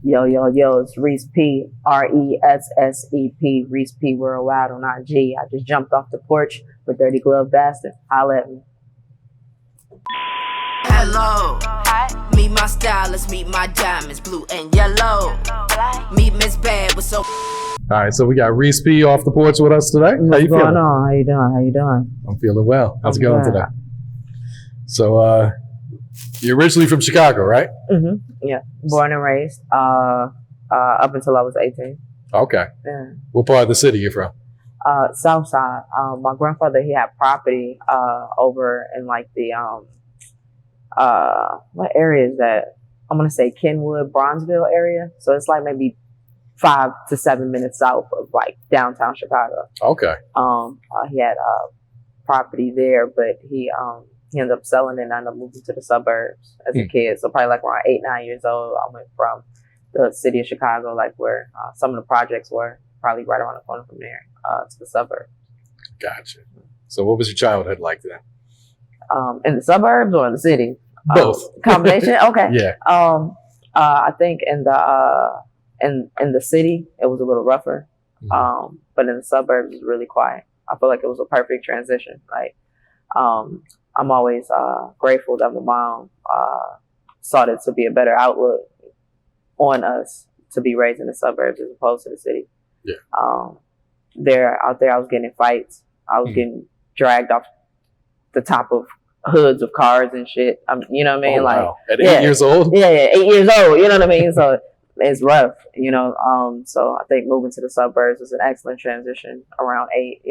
Yo, yo, yo, it's Resse P, R-E-S-S-E-P, Resse P Worldwide on IG. I just jumped off the porch with Dirty Glove Bastard. Holla at me. Hello, meet my stylist, meet my diamonds, blue and yellow. Meet Miss Bad with so. All right, so we got Resse P off the porch with us today. What's How you going feeling? on? How you doing? How you doing? I'm feeling well. How's it I'm going good. today? So, you're originally from Chicago, right? Mm-hmm. Yeah, born and raised. Up until I was 18. Okay. Yeah. What part of the city you from? South side. My grandfather, he had property over in like the what area is that? I'm gonna say Kenwood, Bronzeville area. So it's like maybe 5 to 7 minutes south of like downtown Chicago. Okay. He had property there, but he ended up selling it and ended up moving to the suburbs as a kid. So probably like around 8, 9 years old, I went from the city of Chicago, like where some of the projects were, probably right around the corner from there, to the suburbs. Gotcha. So what was your childhood like then? In the suburbs or in the city? Both. Combination? Okay. Yeah. I think in the city, it was a little rougher. Mhm. But in the suburbs, it was really quiet. I feel like it was a perfect transition. Like, I'm always grateful that my mom sought it to be a better outlook on us to be raised in the suburbs as opposed to the city. Yeah. Out there, I was getting in fights. I was getting dragged off the top of hoods of cars and shit. You know what I mean? Oh, Like, wow. At 8 years old? Yeah, 8 years old. You know what I mean? So it's rough, you know. So I think moving to the suburbs was an excellent transition around 8,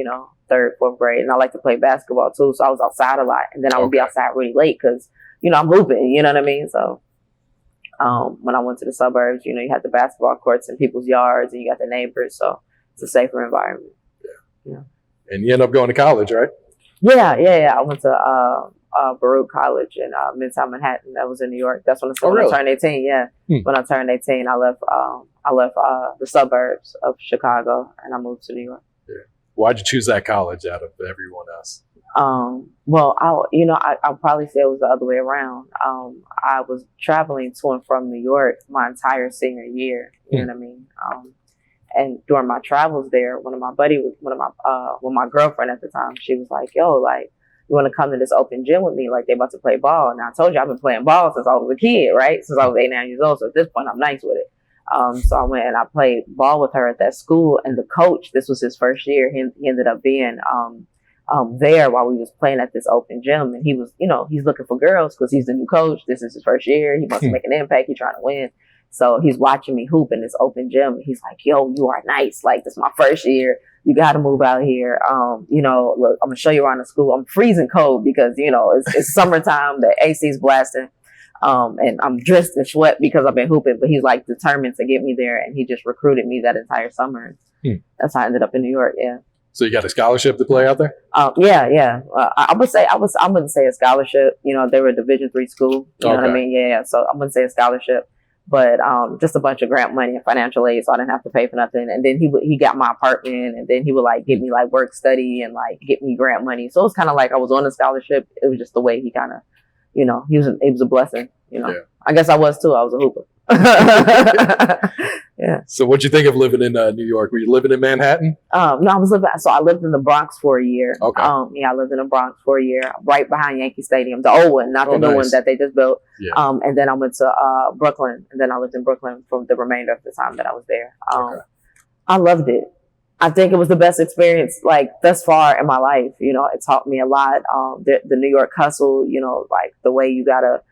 3rd, 4th grade. And I like to play basketball too. So I was outside a lot. And then I would be outside really late because, I'm hooping, you know what I mean? So when I went to the suburbs, you had the basketball courts in people's yards and you got the neighbors. So it's a safer environment. Yeah. And you end up going to college, right? Yeah. I went to Baruch College in Midtown Manhattan. That was in New York. That's when I turned 18. Yeah. When I turned 18, I left the suburbs of Chicago and I moved to New York. Yeah. Why'd you choose that college out of everyone else? Well, I'll probably say it was the other way around. I was traveling to and from New York my entire senior year. You know what I mean? And during my travels there, my girlfriend at the time, she was like, yo, like, you want to come to this open gym with me? Like, they about to play ball. And I told you, I've been playing ball since I was a kid, right? Since I was 8, 9 years old. So at this point, I'm nice with it. So I went and I played ball with her at that school. And the coach, this was his first year. He ended up being there while we was playing at this open gym. And he was, he's looking for girls because he's the new coach. This is his first year. He wants to make an impact. He's trying to win. So he's watching me hoop in this open gym. He's like, yo, you are nice. Like, this is my first year. You got to move out here. Look, I'm going to show you around the school. I'm freezing cold because, it's summertime. The AC's blasting. And I'm dressed in sweat because I've been hooping. But he's like determined to get me there. And he just recruited me that entire summer. That's how I ended up in New York. Yeah. So you got a scholarship to play out there? Yeah. I wouldn't say a scholarship. They were a Division III school. You know what I mean? Yeah. So I wouldn't say a scholarship. But just a bunch of grant money and financial aid, so I didn't have to pay for nothing. And then he got my apartment, and then he would like get me like work study and like get me grant money. So it was kind of like I was on a scholarship. It was just the way he kind of, it was a blessing. Yeah. I guess I was too. I was a hooper. Yeah. So what'd you think of living in New York? Were you living in Manhattan? No, I lived in the Bronx for a year. Okay. I lived in the Bronx for a year, right behind Yankee Stadium, the old one, not the new one that they just built. Yeah. And then I went to Brooklyn, and then I lived in Brooklyn for the remainder of the time that I was there. I loved it. I think it was the best experience, like, thus far in my life. It taught me a lot. The New York hustle, like the way you gotta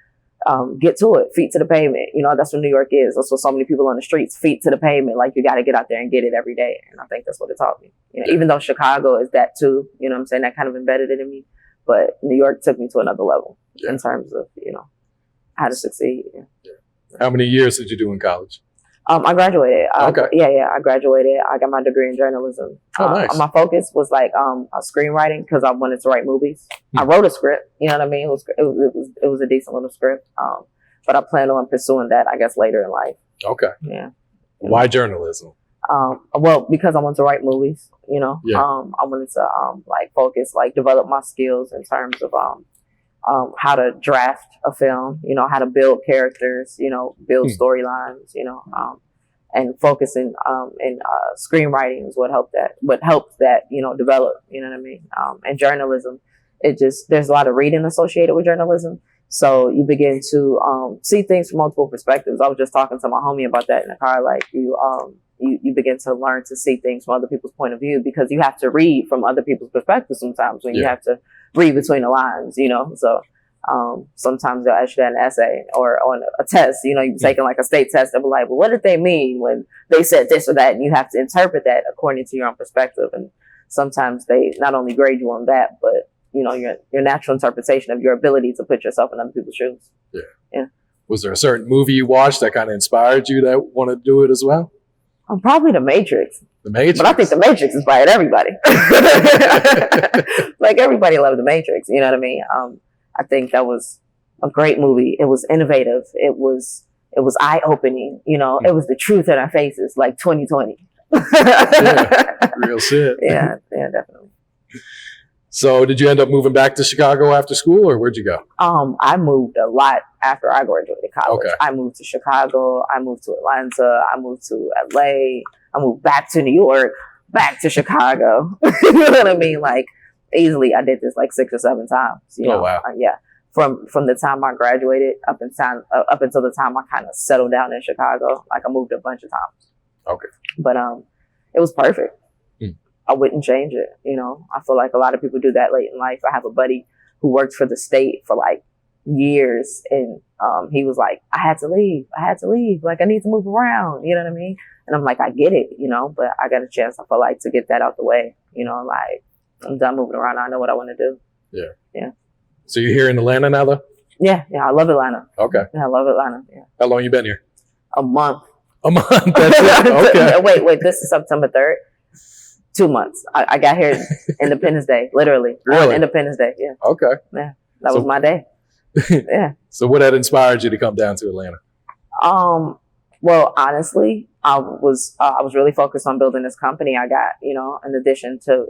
get to it, feet to the pavement. That's what New York is. That's what so many people on the streets, feet to the pavement. Like, you got to get out there and get it every day. And I think that's what it taught me. Even though Chicago is that too, what I'm saying, that kind of embedded it in me. But New York took me to another level in terms of, how to succeed. Yeah. How many years did you do in college? I graduated. Okay. Yeah, I graduated. I got my degree in journalism. Oh, nice. My focus was like screenwriting because I wanted to write movies. I wrote a script. You know what I mean? It was a decent little script. But I plan on pursuing that, I guess, later in life. Okay. Yeah. Why journalism? Well, because I want to write movies. Yeah. I wanted to focus, develop my skills in terms of how to draft a film, how to build characters, build storylines, and focusing in screenwriting is what helped that develop, you know what I mean? And journalism, there's a lot of reading associated with journalism. So you begin to see things from multiple perspectives. I was just talking to my homie about that in the car. Like you begin to learn to see things from other people's point of view, because you have to read from other people's perspectives sometimes when you have to read between the lines, So sometimes they'll ask you that in an essay or on a test, you're taking like a state test. They'll be like, well, what did they mean when they said this or that? And you have to interpret that according to your own perspective. And sometimes they not only grade you on that, but your natural interpretation of your ability to put yourself in other people's shoes. Yeah. Was there a certain movie you watched that kind of inspired you that want to do it as well? Probably The Matrix. The Matrix. But I think The Matrix inspired everybody. Like everybody loved The Matrix. You know what I mean? I think that was a great movie. It was innovative. It was eye-opening. It was the truth in our faces, like 2020. Real shit. Yeah, definitely. So did you end up moving back to Chicago after school, or where'd you go? I moved a lot after I graduated college. Okay. I moved to Chicago. I moved to Atlanta. I moved to LA. I moved back to New York, back to Chicago. You know what I mean? Like easily, I did this like 6 or 7 times. Oh, wow. Yeah. From the time I graduated up until the time I kind of settled down in Chicago, like I moved a bunch of times. Okay. But it was perfect. I wouldn't change it. I feel like a lot of people do that late in life. I have a buddy who worked for the state for like years, and he was like, I had to leave. Like I need to move around. You know what I mean? And I'm like, I get it, but I got a chance, I feel like, to get that out the way. Like I'm done moving around. I know what I want to do. Yeah. So you're here in Atlanta now, though? Yeah. I love Atlanta. Okay. Yeah, I love Atlanta. Yeah. How long you been here? A month. A month. That's it. Okay. Wait. This is September 3rd. 2 months. I got here Independence Day, literally. Really? Independence Day. Yeah. Okay. Yeah. That was my day. Yeah. So what had inspired you to come down to Atlanta? Well, honestly, I was really focused on building this company I got, in addition to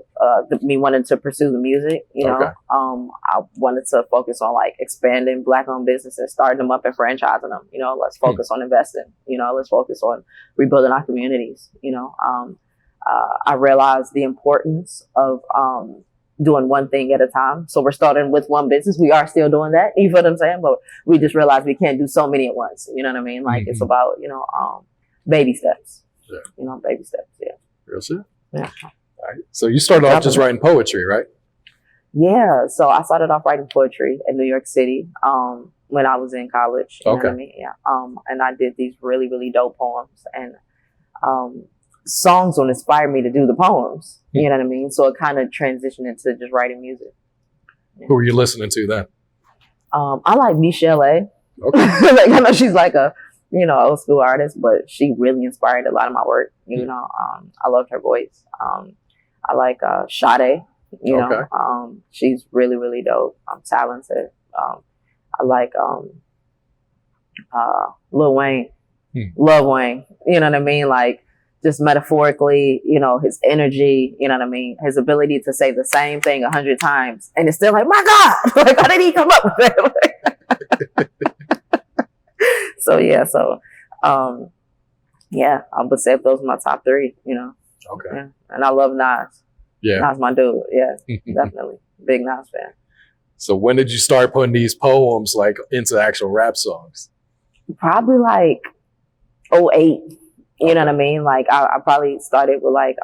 me wanting to pursue the music, Okay. I wanted to focus on like expanding Black-owned businesses, starting them up and franchising them, let's focus on investing, let's focus on rebuilding our communities, I realized the importance of doing one thing at a time. So we're starting with one business. We are still doing that. You feel what I'm saying? But we just realized we can't do so many at once. You know what I mean? Like it's about, baby steps. Yeah. Baby steps. Yeah. Real shit? Yeah. All right. So you started off just writing poetry, right? Yeah. So I started off writing poetry in New York City when I was in college. You know what I mean? Yeah. And I did these really, really dope poems. And songs would inspire me to do the poems. You know what I mean? So it kind of transitioned into just writing music. Yeah. Who were you listening to then? I like Michelle A. Okay. Like, I know she's like a, old school artist, but she really inspired a lot of my work. I loved her voice. I like Sade. She's really, really dope. Talented. I like Lil Wayne. Love Wayne. You know what I mean? Like, just metaphorically, his energy, you know what I mean? His ability to say the same thing 100 times. And it's still like, my God, like, how did he come up with that? I would say those are my top 3, Okay. Yeah. And I love Nas. Yeah. Nas my dude. Yeah, definitely. Big Nas fan. So when did you start putting these poems like into actual rap songs? Probably like 2008. You know what I mean? Like I probably started with like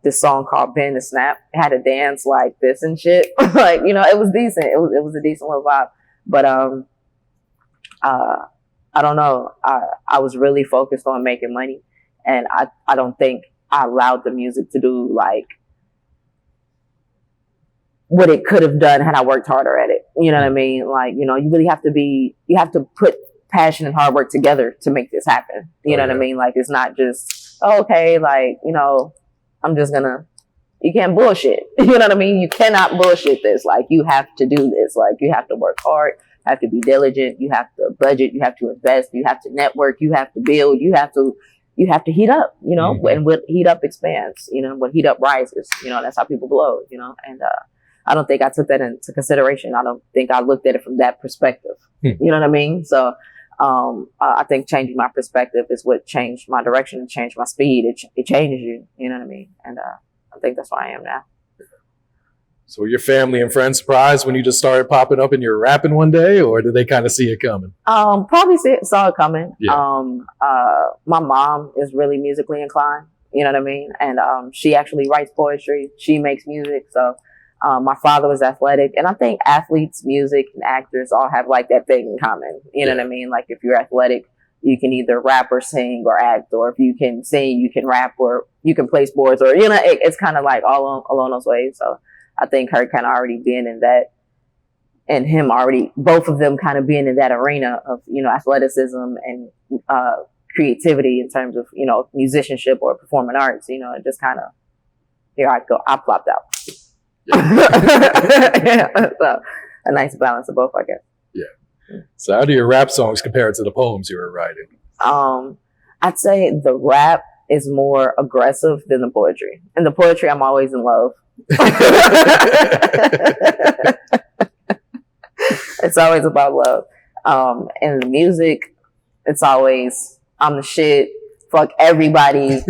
this song called "Bend the Snap." It had a dance like this and shit. Like it was decent. It was a decent little vibe. But I don't know. I was really focused on making money, and I don't think I allowed the music to do like what it could have done had I worked harder at it. You know what I mean? Like you really have to put passion and hard work together to make this happen. You know what I mean? Like it's not just okay, like I'm just gonna. You can't bullshit. You know what I mean? You cannot bullshit this. Like you have to do this. Like you have to work hard. Have to be diligent. You have to budget. You have to invest. You have to network. You have to build. You have to heat up. And what heat up expands. What heat up rises. That's how people blow. And I don't think I took that into consideration. I don't think I looked at it from that perspective. You know what I mean? So, I think changing my perspective is what changed my direction and changed my speed. It changes you. You know what I mean? And, I think that's where I am now. So were your family and friends surprised when you just started popping up and you're rapping one day, or did they kind of see it coming? Probably saw it coming. Yeah. My mom is really musically inclined, you know what I mean? And she actually writes poetry. She makes music. So my father was athletic. And I think athletes, music, and actors all have like that thing in common. You know what I mean? Like if you're athletic, you can either rap or sing or act, or if you can sing, you can rap, or you can play sports, or, you know, it's kind of like all along those ways. So I think her kind of already being in that, and him already, both of them kind of being in that arena of, you know, athleticism and creativity in terms of, you know, musicianship or performing arts, you know, it just kind of, here I go, I plopped out. Yeah. So a nice balance of both, I guess. Yeah. So how do your rap songs compare to the poems you were writing? I'd say the rap is more aggressive than the poetry. And the poetry, I'm always in love. It's always about love. And the music, it's always, I'm the shit, fuck everybody,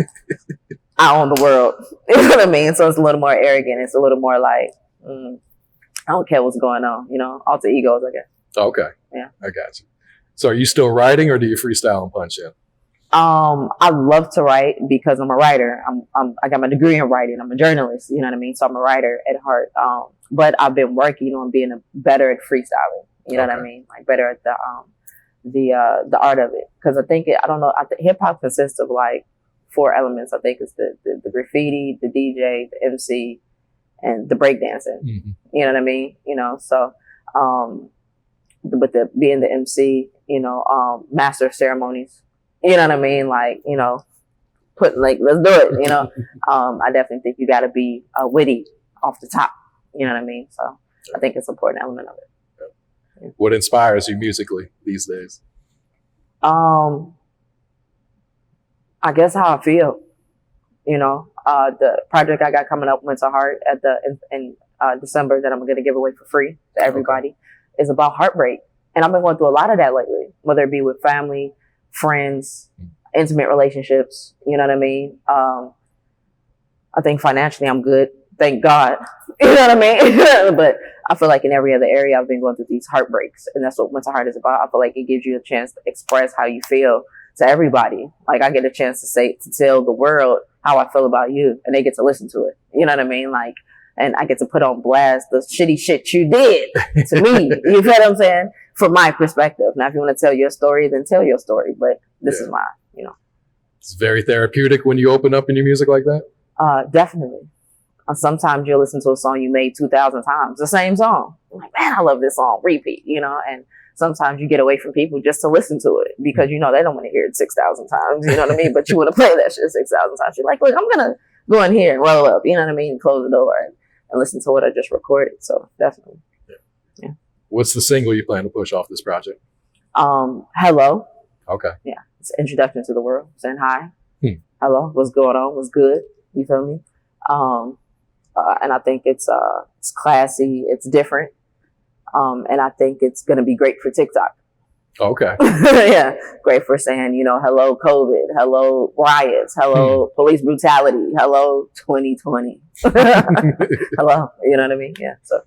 I own the world. You know what I mean? So it's a little more arrogant. It's a little more like, I don't care what's going on, you know, alter egos, I guess. Okay. Yeah. I got you. So are you still writing, or do you freestyle and punch in? I love to write because I'm a writer. I got my degree in writing. I'm a journalist, you know what I mean? So I'm a writer at heart. But I've been working on being better at freestyling, you know what I mean? Like better at the art of it. Cause I think I don't know, hip hop consists of like 4 elements. I think it's the graffiti, the DJ, the MC, and the breakdancing. Mm-hmm. You know what I mean? You know, so, but being the MC, you know, master of ceremonies, you know what I mean? Like, you know, let's do it, you know? I definitely think you gotta be witty off the top, you know what I mean? So I think it's an important element of it. Yeah. What inspires you musically these days? I guess how I feel, you know, the project I got coming up, Winter Heart, in December, that I'm going to give away for free to everybody, is about heartbreak. And I've been going through a lot of that lately, whether it be with family, friends, intimate relationships, you know what I mean? I think financially I'm good. Thank God. You know what I mean? But I feel like in every other area I've been going through these heartbreaks. And that's what Winter Heart is about. I feel like it gives you a chance to express how you feel to everybody. Like I get a chance to tell the world how I feel about you, and they get to listen to it. You know what I mean? Like, and I get to put on blast the shitty shit you did to me. You know what I'm saying? From my perspective. Now, if you want to tell your story, then tell your story. But this is mine, you know. It's very therapeutic when you open up in your music like that? Definitely. Sometimes you'll listen to a song you made 2,000 times, the same song. I'm like, man, I love this song, repeat, you know, and sometimes you get away from people just to listen to it because, you know, they don't want to hear it 6,000 times, you know what I mean? But you want to play that shit 6,000 times. You're like, look, I'm going to go in here and roll up, you know what I mean? And close the door and listen to what I just recorded. So definitely. Yeah. What's the single you plan to push off this project? Hello. Okay. Yeah. It's an introduction to the world, saying hi. Hello. What's going on? What's good? You feel me? And I think it's classy. It's different. And I think it's going to be great for TikTok. Okay. Yeah. Great for saying, you know, hello COVID, hello riots, hello police brutality, hello 2020. Hello. You know what I mean? Yeah. So.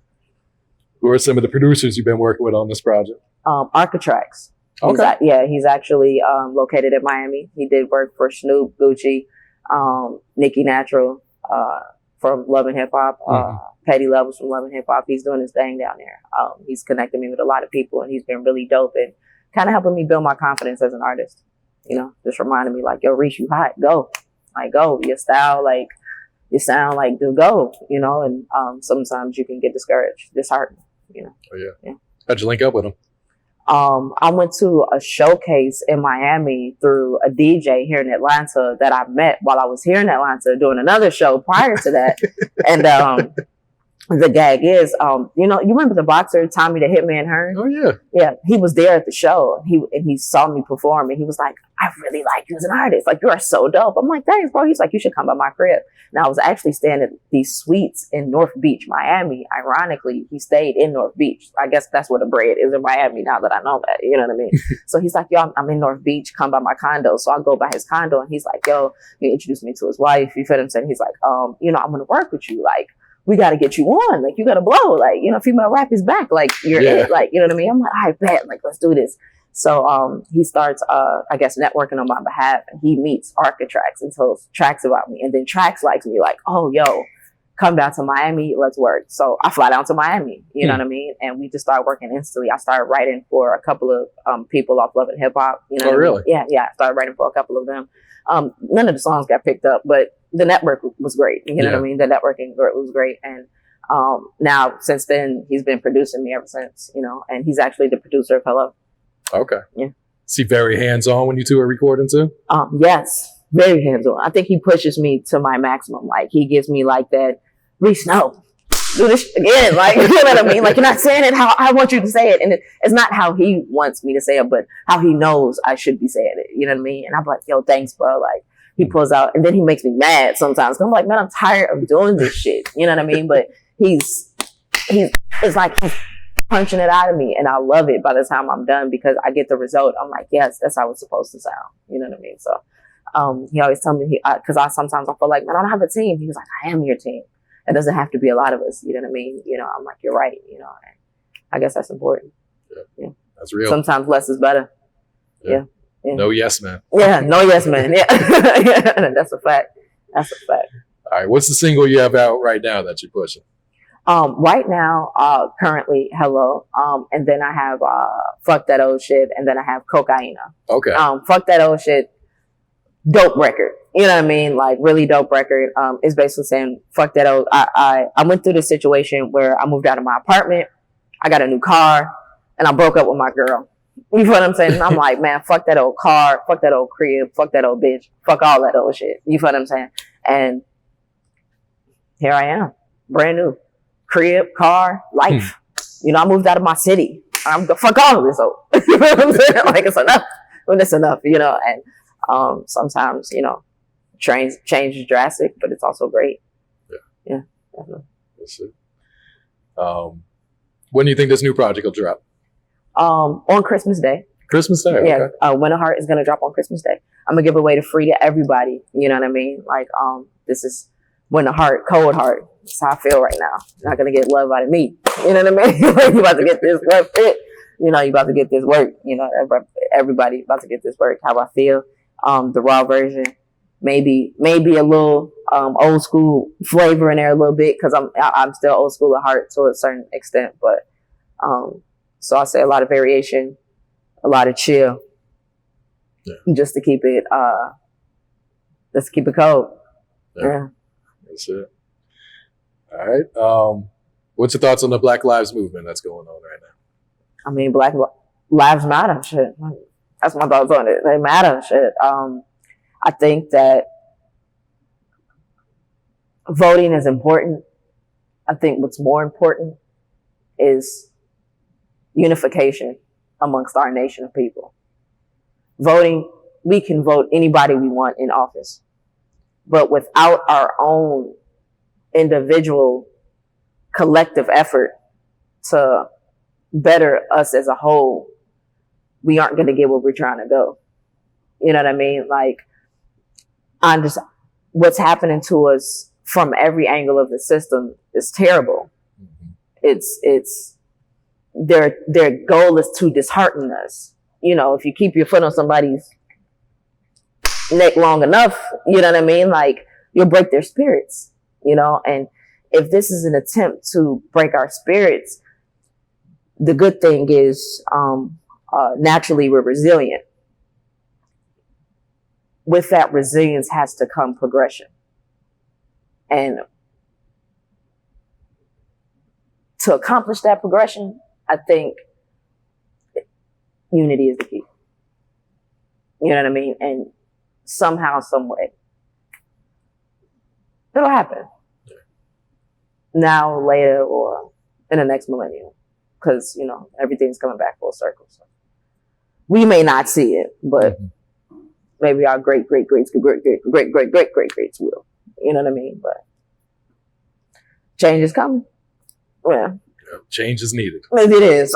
Who are some of the producers you've been working with on this project? Architrax. Okay. He's actually located in Miami. He did work for Snoop, Gucci, Nicki Natural, from Love and Hip Hop, Petty Levels from Love and Hip Hop. He's doing his thing down there. He's connected me with a lot of people, and he's been really dope and kind of helping me build my confidence as an artist. You know, just reminding me like, yo, Reese, you hot, go. Like, go. Your style, like, you sound like, dude, go. You know, and sometimes you can get discouraged, disheartened, you know. Oh, yeah. How'd you link up with him? I went to a showcase in Miami through a DJ here in Atlanta that I met while I was here in Atlanta doing another show prior to that. And the gag is, you remember the boxer Tommy the Hitman Hearn? Oh yeah. Yeah, he was there at the show. He saw me perform, and he was like, "I really like you as an artist. Like, you are so dope." I'm like, "Thanks, bro." He's like, "You should come by my crib." Now, I was actually staying at these suites in North Beach, Miami. Ironically, he stayed in North Beach. I guess that's where the bread is in Miami. Now that I know that, you know what I mean. So he's like, "Yo, I'm in North Beach. Come by my condo." So I go by his condo, and he's like, "Yo," he introduced me to his wife. You feel what I'm saying? He's like, "I'm gonna work with you. Like, we got to get you on. Like, you got to blow. Like, female rap is back. Like, you're it. Like, you know what I mean?" I'm like, "I bet. Like, let's do this." So he starts, I guess, networking on my behalf, and he meets Architrax and tells Trax about me. And then Trax likes me, like, "Oh, yo, come down to Miami. Let's work." So I fly down to Miami, you know what I mean? And we just started working instantly. I started writing for a couple of people off Love and Hip Hop. You know Oh, really? I mean? Yeah. I started writing for a couple of them. None of the songs got picked up, but the network was great. You know what I mean? The networking was great. And now, since then, he's been producing me ever since, and he's actually the producer of Hello. Okay. Yeah. Is he very hands-on when you two are recording too? Yes, very hands-on. I think he pushes me to my maximum. Like, he gives me like that, "Reese, no, do this again." Like, you know what I mean? Like, "You're not saying it how I want you to say it." And it's not how he wants me to say it, but how he knows I should be saying it. You know what I mean? And I'm like, "Yo, thanks, bro." Like, he pulls out, and then he makes me mad sometimes. I'm like, "Man, I'm tired of doing this shit." You know what I mean? But it's like he's punching it out of me, and I love it by the time I'm done, because I get the result. I'm like, yes, that's how it's supposed to sound. You know what I mean? So he always tells me, because I sometimes I feel like, "Man, I don't have a team." He was like, "I am your team. It doesn't have to be a lot of us." You know what I mean? I'm like, "You're right." And I guess that's important. Yeah. That's real. Sometimes less is better. Yeah. No yes man. Yeah, no yes man. Yeah. Yeah. That's a fact. That's a fact. All right. What's the single you have out right now that you're pushing? Right now, currently, Hello. And then I have Fuck That Old Shit, and then I have Cocaina. Okay. Fuck That Old Shit, dope record. You know what I mean? Like, really dope record. It's basically saying, fuck that old. I went through this situation where I moved out of my apartment, I got a new car, and I broke up with my girl. You know what I'm saying? And I'm like, "Man, fuck that old car, fuck that old crib, fuck that old bitch, fuck all that old shit." You know what I'm saying? And here I am, brand new. Crib, car, life. I moved out of my city. I'm gonna fuck all of this old. You know what I'm saying? Like, it's enough. When it's enough, and sometimes, change is drastic, but it's also great. Yeah, definitely. That's it. When do you think this new project will drop? On Christmas Day. Christmas Day. Yeah. Okay. Winter Heart is gonna drop on Christmas Day. I'm gonna give away the free to everybody. You know what I mean? Like, this is Winter Heart, Cold Heart. That's how I feel right now. You're not gonna get love out of me. You know what I mean? You about to get this work fit. You about to get this work. Everybody about to get this work. How I feel. The raw version. Maybe a little old school flavor in there a little bit, because I'm still old school at heart to a certain extent. But so I say a lot of variation, a lot of chill, just to keep it cold. Yeah. That's it. All right. What's your thoughts on the Black Lives Movement that's going on right now? I mean, Black Lives Matter. Shit. That's my thoughts on it. They matter. Shit. I think that voting is important. I think what's more important is unification amongst our nation of people. Voting, we can vote anybody we want in office, but without our own individual collective effort to better us as a whole, we aren't going to get where we're trying to go. You know what I mean? Like, what's happening to us from every angle of the system is terrible. It's their goal is to dishearten us. If you keep your foot on somebody's neck long enough, you know what I mean? Like, you'll break their spirits, and if this is an attempt to break our spirits, the good thing is, naturally we're resilient. With that resilience has to come progression. And to accomplish that progression, I think unity is the key. You know what I mean? And somehow, some way, it'll happen. now, later, or in the next millennium, because everything's coming back full circle. So we may not see it, but maybe our great greats will. You know what I mean? But change is coming. Yeah. Change is needed. It is.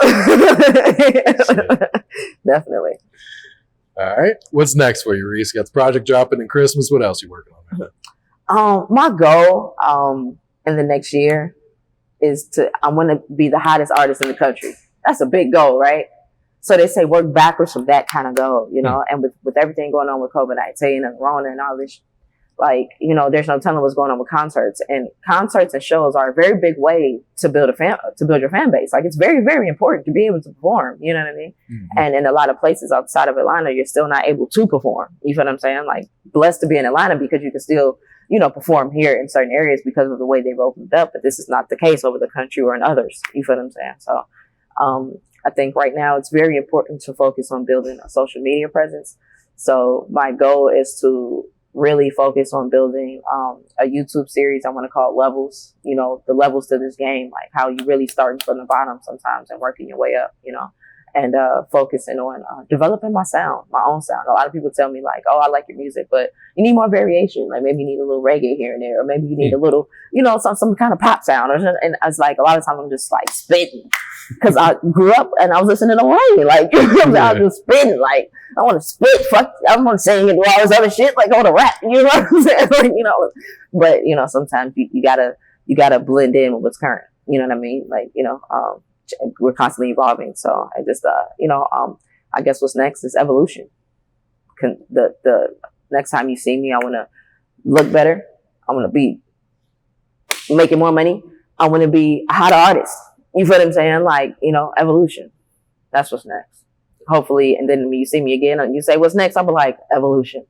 Definitely. All right. What's next for you, Resse? Got the project dropping in Christmas. What else are you working on? My goal in the next year is I want to be the hottest artist in the country. That's a big goal, right? So they say work backwards from that kind of goal, and with everything going on with COVID-19 and Rona and all this, there's no telling what's going on with concerts, and shows are a very big way to build your fan base. Like, it's very, very important to be able to perform. You know what I mean? Mm-hmm. And in a lot of places outside of Atlanta, you're still not able to perform. You feel what I'm saying? Like, blessed to be in Atlanta because you can still, perform here in certain areas because of the way they've opened up. But this is not the case over the country or in others. You feel what I'm saying? So, I think right now it's very important to focus on building a social media presence. So my goal is to really focus on building a YouTube series I want to call Levels. The levels to this game, like how you really starting from the bottom sometimes and working your way up, and focusing on developing my own sound. A lot of people tell me like, oh, I like your music, but you need more variation. Like maybe you need a little reggae here and there, or maybe you need a little, some kind of pop sound. And it's like a lot of times I'm just like spitting because I grew up and I was listening to Wayne. Like I was just spitting. Like I want to spit. Fuck, I want to sing and do all this other shit. Like I want to rap. You know what I'm saying? Like, but sometimes you gotta blend in with what's current. You know what I mean? Like we're constantly evolving. So I just, I guess what's next is evolution. The next time you see me, I want to look better. I want to be making more money. I want to be a hot artist. You feel what I'm saying? Like, evolution. That's what's next. Hopefully. And then when you see me again and you say, what's next? I'll be like, evolution.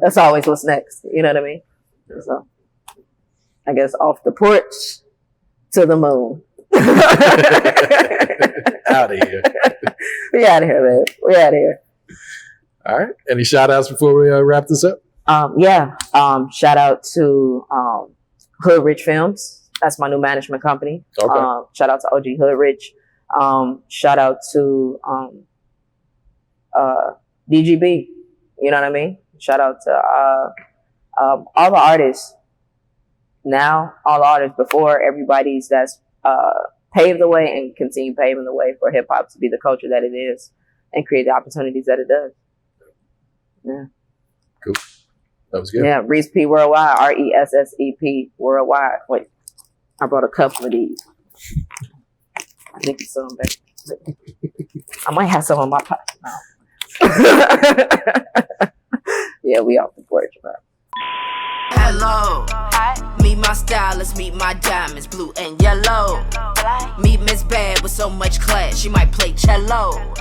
That's always what's next. You know what I mean? So I guess off the porch to the moon. Out of here. We out of here, man. We out of here. All right. Any shout outs before we wrap this up? Shout out to Hood Rich Films. That's my new management company. Okay. Shout out to OG Hood Rich. Shout out to DGB. You know what I mean? Shout out to all the artists now, all the artists before, everybody's that's paved the way and continue paving the way for hip hop to be the culture that it is and create the opportunities that it does. Yeah. Cool. That was good. Yeah, Resse P Worldwide, RESSEP Worldwide. Wait, I brought a couple of these. I think it's some better. I might have some on my pocket now. Yeah, we off the porch, man. Hello, meet my stylist, meet my diamonds, blue and yellow. Meet Miss Bad with so much class, she might play cello.